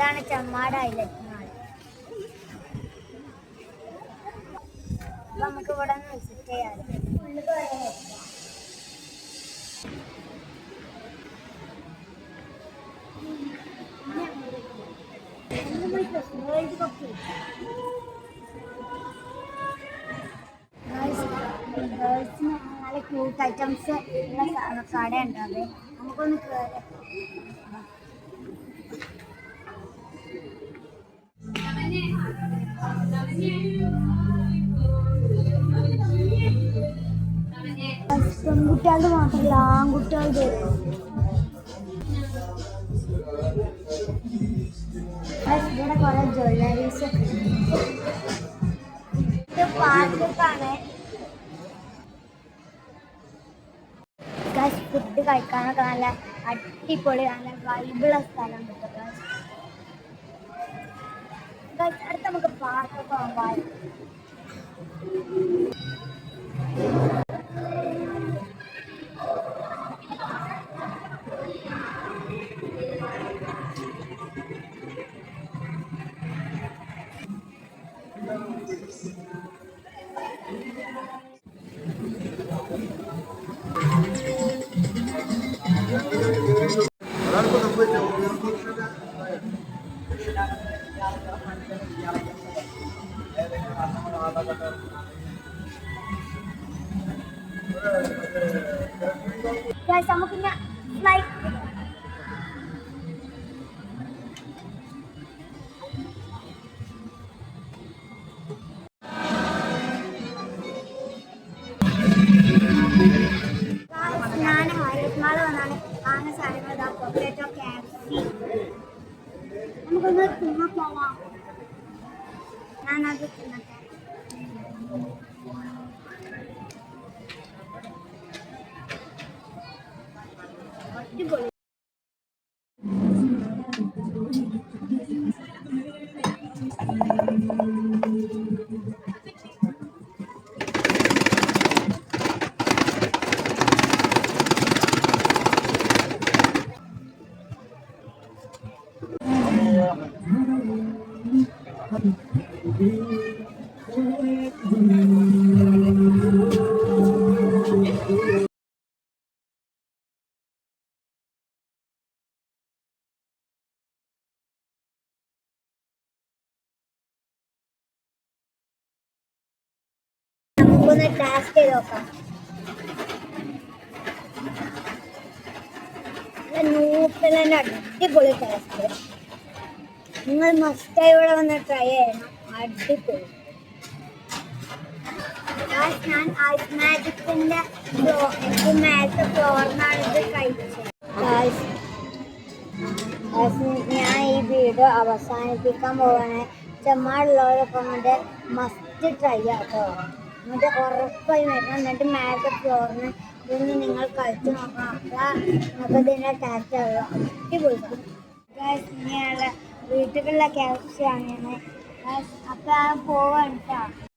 ഇതാണ് Chemmad highlight mall. നമുക്ക് ഇവിടെ നിന്ന് വിസിറ്റ് ചെയ്യാം. വേൾഡ് കപ്പ് ഗേൾസിന് നല്ല ക്യൂട്ട് ഐറ്റംസ് ഉള്ള കട ഉണ്ടാവേ. നമുക്കൊന്ന് കയറി പെൺകുട്ടികളുടെ മാത്രമല്ല ആൺകുട്ടികളുടെ ഇവിടെ കുറെ ജ്വല്ലറീസ് പാർക്കാണ്. ഫുഡ് കഴിക്കാനൊക്കെ നല്ല അടിപൊളി നല്ല വൈബിളുള്ള സ്ഥലം കിട്ടും. അടുത്ത് നമുക്ക് പാർക്കൊക്കെ പോകാൻ നമുക്ക് ഞാൻ ഹൈലൈറ്റ് മാള് വന്നാണ് കാണുന്ന സാധനങ്ങൾ പൊട്ടേറ്റോ KFC. നമുക്കൊന്ന് തിന്നാ പോവാം. ഞാനത് തിന്നട്ടെ. അടിപൊളി. നമുക്കൊന്ന് ടേസ്റ്റ് ചെയ്ത് നോക്കാം. നൂപ്പിലെ അടിപൊളി ടേസ്റ്റ്. നിങ്ങൾ മസ്റ്റായി ഇവിടെ വന്ന് ട്രൈ ചെയ്യണം. അടിപൊളി. ഞാൻ ഐസ് മാജിക്കിന്റെ മേലത്തെ ഫ്ലോറിനാണ് ഇത് കഴിച്ചത്. ഞാൻ ഈ വീഡിയോ അവസാനിപ്പിക്കാൻ പോവാണ്. ചെമ്മാടുള്ളവരൊപ്പം കൊണ്ട് മസ്റ്റ് ട്രൈ ചെയ്യാട്ടോ. എന്നിട്ട് ഉറപ്പായി വരണം. എന്നിട്ട് മേലത്തെ ഫ്ലോറിന് ഇതൊന്ന് നിങ്ങൾ കഴിച്ചു നോക്കണം. അപ്പോൾ നമുക്ക് ഇതിൻ്റെ ടേസ്റ്റ് ആവുക. അടിപൊളി. ഇനിയുള്ള വീട്ടിലുള്ള KFC ആണ്. അപ്പോൾ പോവാണ് കേട്ടോ.